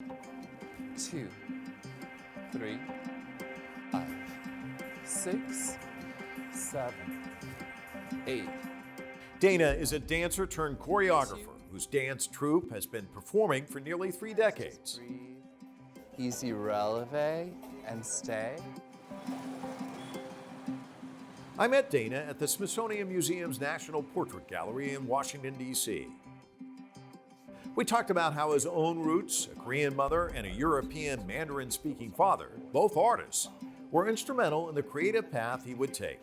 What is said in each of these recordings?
2, 3, 5, 6, 7, 8. Dana is a dancer turned choreographer whose dance troupe has been performing for nearly 3 decades. Breathe. Easy releve and stay. I met Dana at the Smithsonian Museum's National Portrait Gallery in Washington, D.C. We talked about how his own roots, a Korean mother and a European Mandarin-speaking father, both artists, were instrumental in the creative path he would take.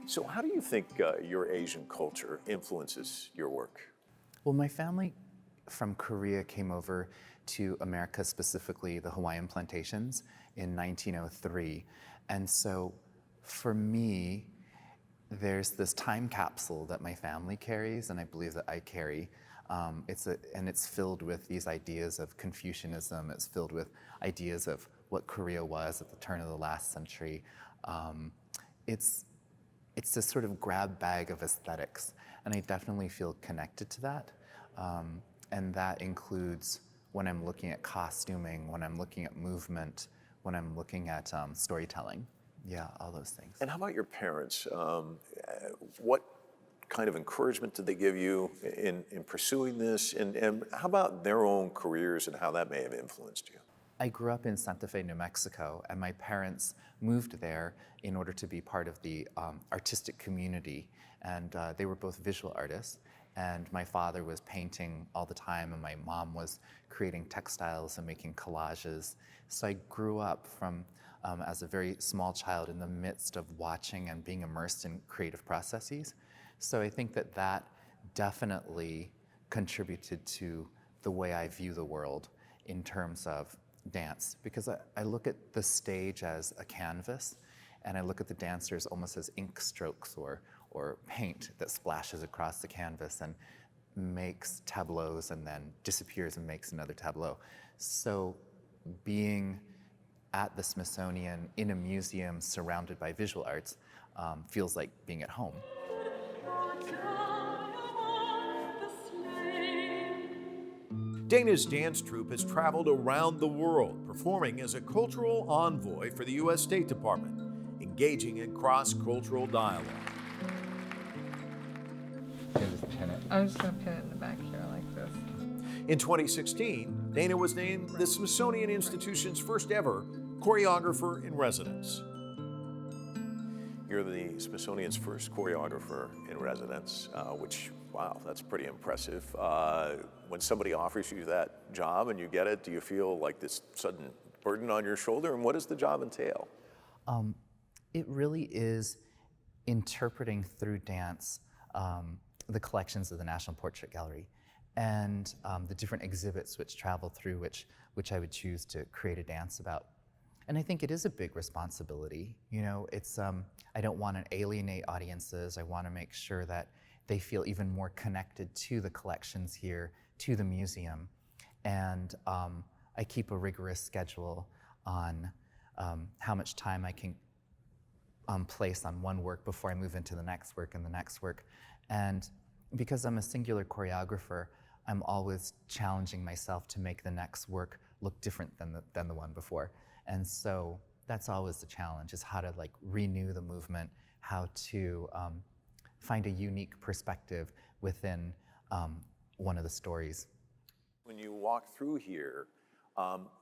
So how do you think your Asian culture influences your work? Well, my family from Korea came over to America, specifically the Hawaiian plantations, in 1903. And so for me, there's this time capsule that my family carries, and I believe that I carry. It's filled with these ideas of Confucianism. It's filled with ideas of what Korea was at the turn of the last century. It's this sort of grab bag of aesthetics, and I definitely feel connected to that. And that includes when I'm looking at costuming, when I'm looking at movement, when I'm looking at storytelling. Yeah, all those things. And how about your parents? What kind of encouragement did they give you in pursuing this? And how about their own careers and how that may have influenced you? I grew up in Santa Fe, New Mexico, and my parents moved there in order to be part of the artistic community. And they were both visual artists. And my father was painting all the time, and my mom was creating textiles and making collages. So I grew up from, as a very small child, in the midst of watching and being immersed in creative processes. So I think that that definitely contributed to the way I view the world in terms of dance, because I look at the stage as a canvas, and I look at the dancers almost as ink strokes or paint that splashes across the canvas and makes tableaus and then disappears and makes another tableau. So being at the Smithsonian in a museum surrounded by visual arts feels like being at home. Dana's dance troupe has traveled around the world, performing as a cultural envoy for the U.S. State Department, engaging in cross-cultural dialogue. Just pin it. I'm just gonna pin it in the back here like this. In 2016, Dana was named the Smithsonian Institution's first ever choreographer-in-residence. You're the Smithsonian's first choreographer-in-residence, which, wow, that's pretty impressive. When somebody offers you that job and you get it, do you feel like this sudden burden on your shoulder? And what does the job entail? It really is interpreting through dance the collections of the National Portrait Gallery and the different exhibits which travel through which I would choose to create a dance about. And I think it is a big responsibility. You know, it's I don't want to alienate audiences. I want to make sure that they feel even more connected to the collections here, to the museum. And I keep a rigorous schedule on how much time I can place on one work before I move into the next work and the next work. And because I'm a singular choreographer, I'm always challenging myself to make the next work look different than the one before. And so that's always the challenge, is how to like renew the movement, how to find a unique perspective within one of the stories. When you walk through here,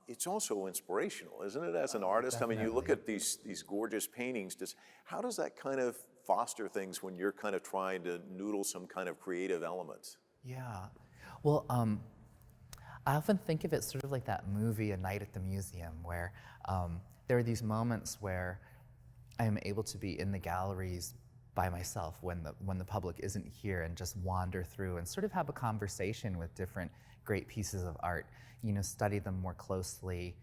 it's also inspirational, isn't it, as an artist? Definitely. I mean, you look at these gorgeous paintings. How does that kind of foster things when you're kind of trying to noodle some kind of creative elements? Yeah. Well, I often think of it sort of like that movie, A Night at the Museum, where there are these moments where I am able to be in the galleries by myself when the public isn't here, and just wander through and sort of have a conversation with different great pieces of art, you know, study them more closely,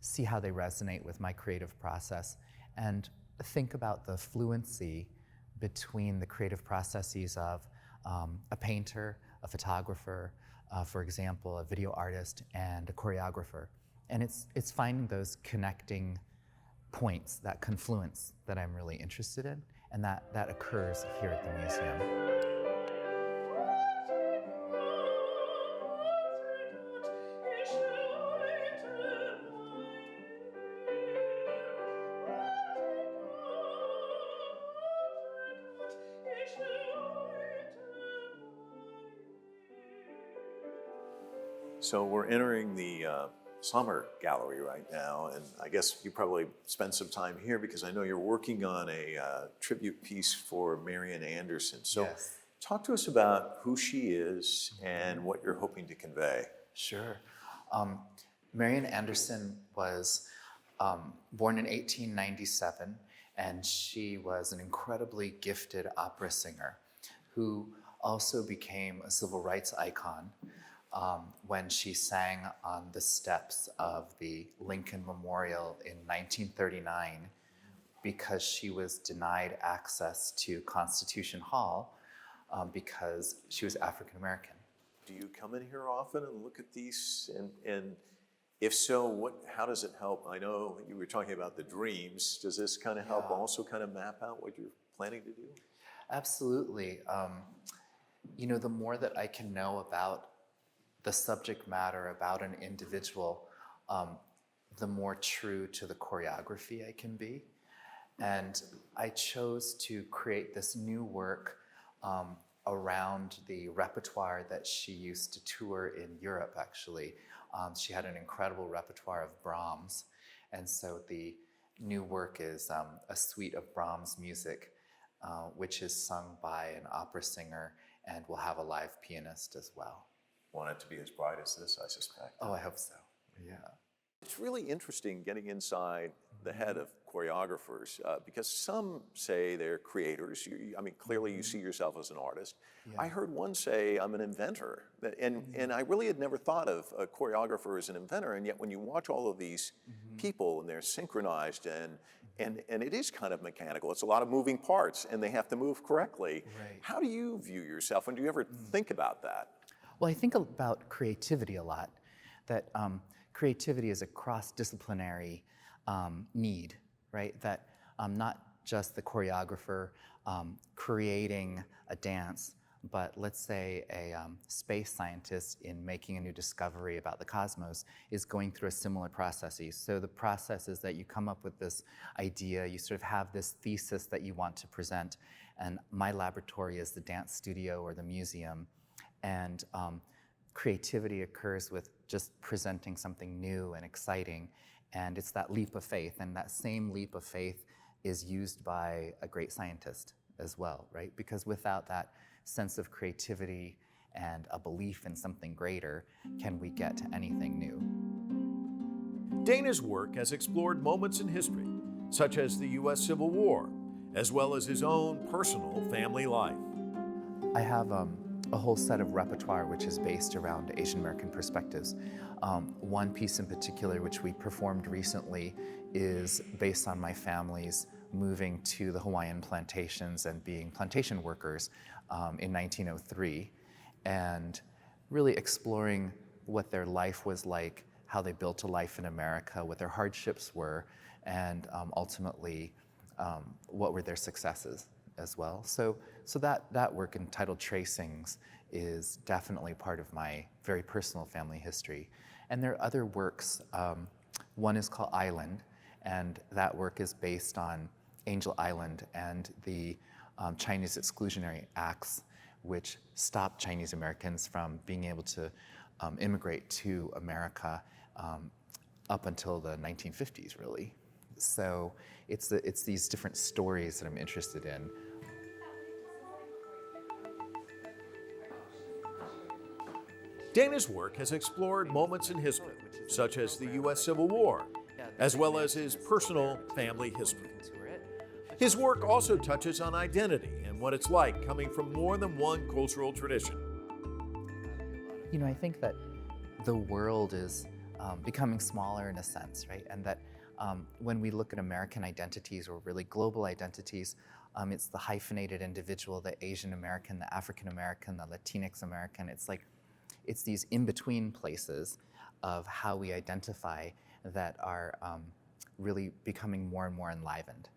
see how they resonate with my creative process, and think about the fluency between the creative processes of a painter, a photographer, for example, a video artist, and a choreographer. And it's finding those connecting points, that confluence, that I'm really interested in, and that occurs here at the museum. So we're entering the summer gallery right now, and I guess you probably spent some time here because I know you're working on a tribute piece for Marian Anderson. So Yes. talk to us about who she is and what you're hoping to convey. Sure. Marian Anderson was born in 1897, and she was an incredibly gifted opera singer who also became a civil rights icon when she sang on the steps of the Lincoln Memorial in 1939 because she was denied access to Constitution Hall because she was African American. Do you come in here often and look at these? And if so, how does it help? I know you were talking about the dreams. Does this kind of help also kind of map out what you're planning to do? Absolutely. You know, the more that I can know about the subject matter, about an individual, the more true to the choreography I can be. And I chose to create this new work around the repertoire that she used to tour in Europe, actually. She had an incredible repertoire of Brahms. And so the new work is a suite of Brahms music, which is sung by an opera singer, and will have a live pianist as well. Want it to be as bright as this, I suspect. Oh, I hope so, yeah. It's really interesting getting inside the head of choreographers because some say they're creators. I mean, clearly you see yourself as an artist. Yeah. I heard one say, I'm an inventor. And I really had never thought of a choreographer as an inventor, and yet when you watch all of these people and they're synchronized and it is kind of mechanical. It's a lot of moving parts and they have to move correctly. Right. How do you view yourself and do you ever think about that? Well, I think about creativity a lot, that creativity is a cross-disciplinary need, right? That not just the choreographer creating a dance, but let's say a space scientist in making a new discovery about the cosmos is going through a similar processes. So the process is that you come up with this idea, you sort of have this thesis that you want to present, and my laboratory is the dance studio or the museum, and creativity occurs with just presenting something new and exciting, and it's that leap of faith, and that same leap of faith is used by a great scientist as well, right? Because without that sense of creativity and a belief in something greater, can we get to anything new? Dana's work has explored moments in history, such as the U.S. Civil War, as well as his own personal family life. I have a whole set of repertoire which is based around Asian American perspectives. One piece in particular, which we performed recently, is based on my family's moving to the Hawaiian plantations and being plantation workers in 1903, and really exploring what their life was like, how they built a life in America, what their hardships were, and ultimately what were their successes as well. So that work entitled Tracings is definitely part of my very personal family history. And there are other works. One is called Island, and that work is based on Angel Island and the Chinese Exclusionary Acts, which stopped Chinese Americans from being able to immigrate to America up until the 1950s, really. So it's these different stories that I'm interested in. Dana's work has explored moments in history, such as the U.S. Civil War, as well as his personal family history. His work also touches on identity and what it's like coming from more than one cultural tradition. You know, I think that the world is becoming smaller in a sense, right? And that when we look at American identities or really global identities, it's the hyphenated individual, the Asian American, the African American, the Latinx American. It's these in-between places of how we identify that are really becoming more and more enlivened.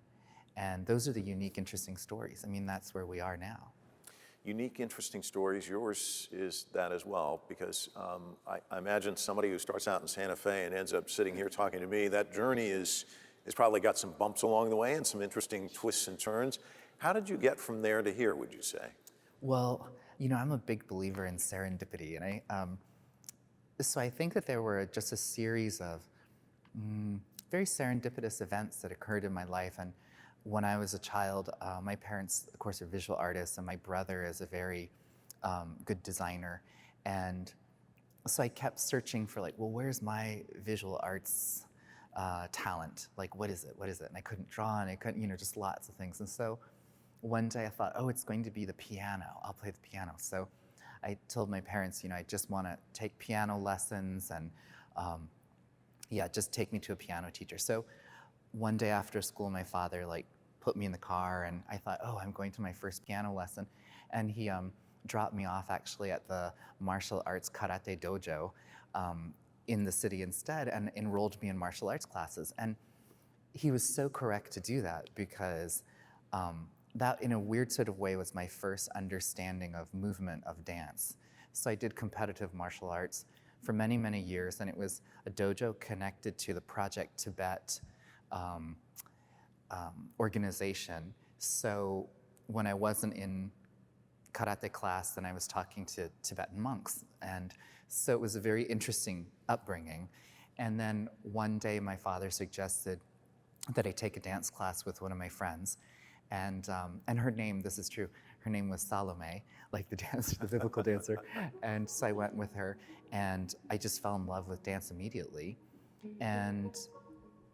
And those are the unique, interesting stories. I mean, that's where we are now. Unique, interesting stories. Yours is that as well, because I imagine somebody who starts out in Santa Fe and ends up sitting here talking to me, that journey has probably got some bumps along the way and some interesting twists and turns. How did you get from there to here, would you say? Well, you know, I'm a big believer in serendipity, and So I think that there were just a series of very serendipitous events that occurred in my life. And when I was a child, my parents, of course, are visual artists, and my brother is a very good designer. And so I kept searching for, like, well, where's my visual arts talent? Like, what is it? What is it? And I couldn't draw, and I couldn't, just lots of things. And so one day I thought, oh, it's going to be the piano. I'll play the piano. So I told my parents, I just want to take piano lessons, and just take me to a piano teacher. So one day after school, my father put me in the car, and I thought, oh, I'm going to my first piano lesson. And he dropped me off actually at the martial arts karate dojo in the city instead, and enrolled me in martial arts classes. And he was so correct to do that, because that, in a weird sort of way, was my first understanding of movement of dance. So I did competitive martial arts for many, many years, and it was a dojo connected to the Project Tibet organization. So when I wasn't in karate class, then I was talking to Tibetan monks. And so it was a very interesting upbringing. And then one day my father suggested that I take a dance class with one of my friends. And her name, this is true, her name was Salome, like the dancer, the biblical dancer. And so I went with her, and I just fell in love with dance immediately. And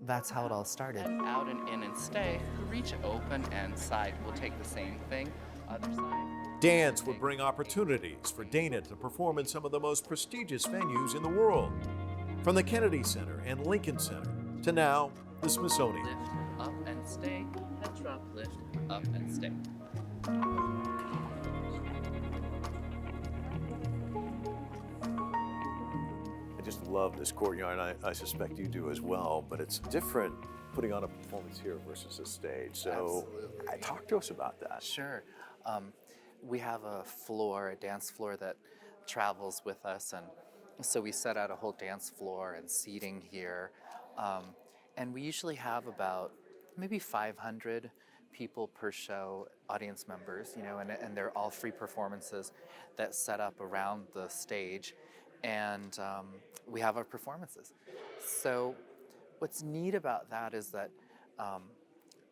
that's how it all started. Out and in and stay. Reach open and side. We'll take the same thing. Other side. Dance would bring opportunities for Dana to perform in some of the most prestigious venues in the world, from the Kennedy Center and Lincoln Center to now the Smithsonian. Lift, up and stay. Head drop, lift, up and stay. I just love this courtyard, and I suspect you do as well, but it's different putting on a performance here versus a stage. So talk to us about that. Sure. We have a dance floor that travels with us, and so we set out a whole dance floor and seating here. And we usually have about maybe 500 people per show, audience members, and they're all free performances that set up around the stage. And we have our performances. So what's neat about that is that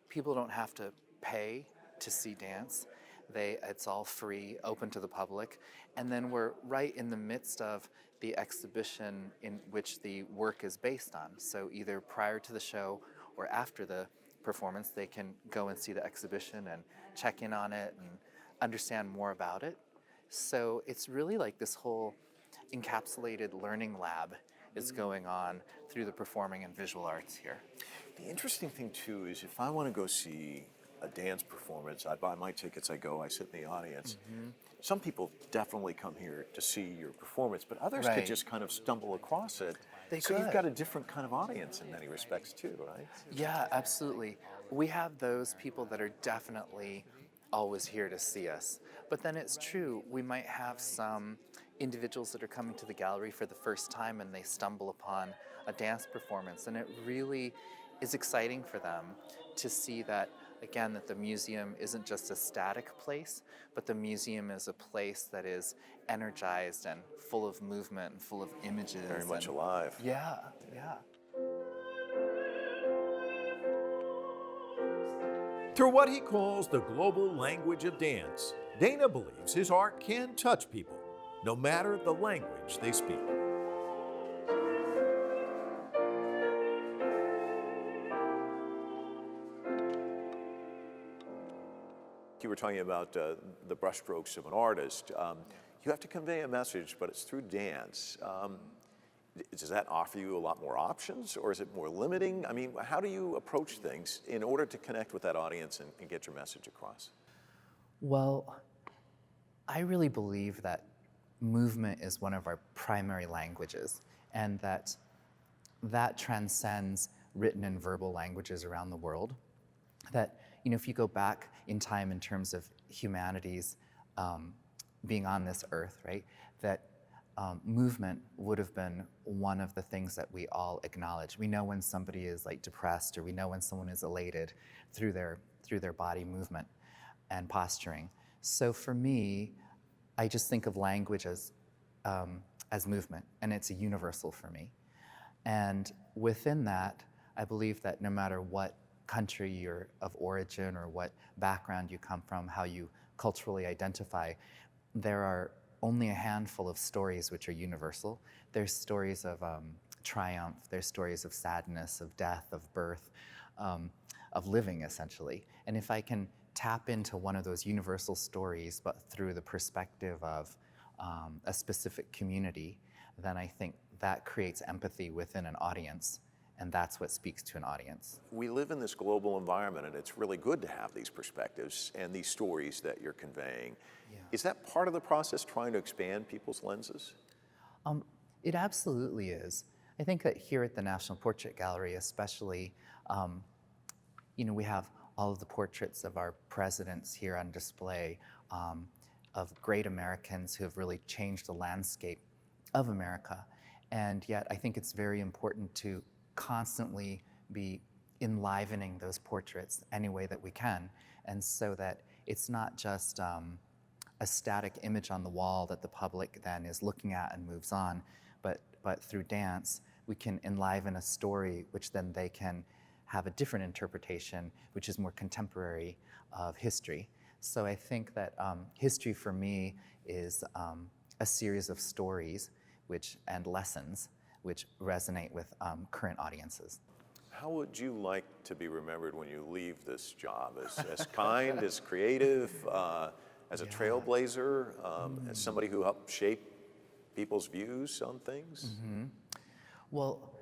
people don't have to pay to see dance. It's all free, open to the public. And then we're right in the midst of the exhibition in which the work is based on. So either prior to the show or after the performance, they can go and see the exhibition and check in on it and understand more about it. So it's really like this whole encapsulated learning lab is going on through the performing and visual arts here. The interesting thing, too, is if I want to go see a dance performance, I buy my tickets, I go, I sit in the audience. Mm-hmm. Some people definitely come here to see your performance, but others could just kind of stumble across it. So you've got a different kind of audience in many respects, too, right? Yeah, absolutely. We have those people that are definitely always here to see us. But then it's true, we might have some individuals that are coming to the gallery for the first time, and they stumble upon a dance performance, and it really is exciting for them to see that, again, that the museum isn't just a static place, but the museum is a place that is energized and full of movement and full of images. Very much alive. Yeah, yeah. Through what he calls the global language of dance, Dana believes his art can touch people, no matter the language they speak. You were talking about the brushstrokes of an artist. You have to convey a message, but it's through dance. Does that offer you a lot more options, or is it more limiting? I mean, how do you approach things in order to connect with that audience and get your message across? Well, I really believe that movement is one of our primary languages, and that transcends written and verbal languages around the world. That, if you go back in time in terms of humanity's being on this earth, right, that movement would have been one of the things that we all acknowledge. We know when somebody is depressed, or we know when someone is elated through their body movement and posturing. So for me, I just think of language as as movement, and it's a universal for me. And within that, I believe that no matter what country you're of origin or what background you come from, how you culturally identify, there are only a handful of stories which are universal. There's stories of triumph, there's stories of sadness, of death, of birth, of living, essentially. And if I can tap into one of those universal stories, but through the perspective of a specific community, then I think that creates empathy within an audience, and that's what speaks to an audience. We live in this global environment, and it's really good to have these perspectives and these stories that you're conveying. Yeah. Is that part of the process, trying to expand people's lenses? It absolutely is. I think that here at the National Portrait Gallery especially, we have all of the portraits of our presidents here on display, of great Americans who have really changed the landscape of America. And yet I think it's very important to constantly be enlivening those portraits any way that we can, and so that it's not just a static image on the wall that the public then is looking at and moves on, but through dance, we can enliven a story which then they can have a different interpretation, which is more contemporary of history. So I think that history for me is a series of stories and lessons which resonate with current audiences. How would you like to be remembered when you leave this job? As kind, as creative, as a trailblazer, as somebody who helped shape people's views on things? Mm-hmm. Well,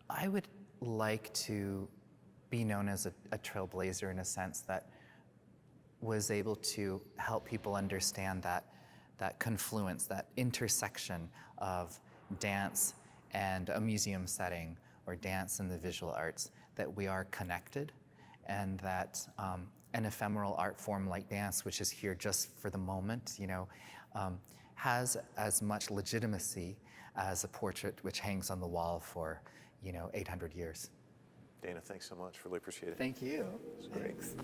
I would like to be known as a trailblazer in a sense that was able to help people understand that confluence, that intersection of dance and a museum setting, or dance and the visual arts, that we are connected, and that an ephemeral art form like dance, which is here just for the moment, has as much legitimacy as a portrait which hangs on the wall for 800 years. Dana, thanks so much. Really appreciate it. Thank you. It's great. Thanks.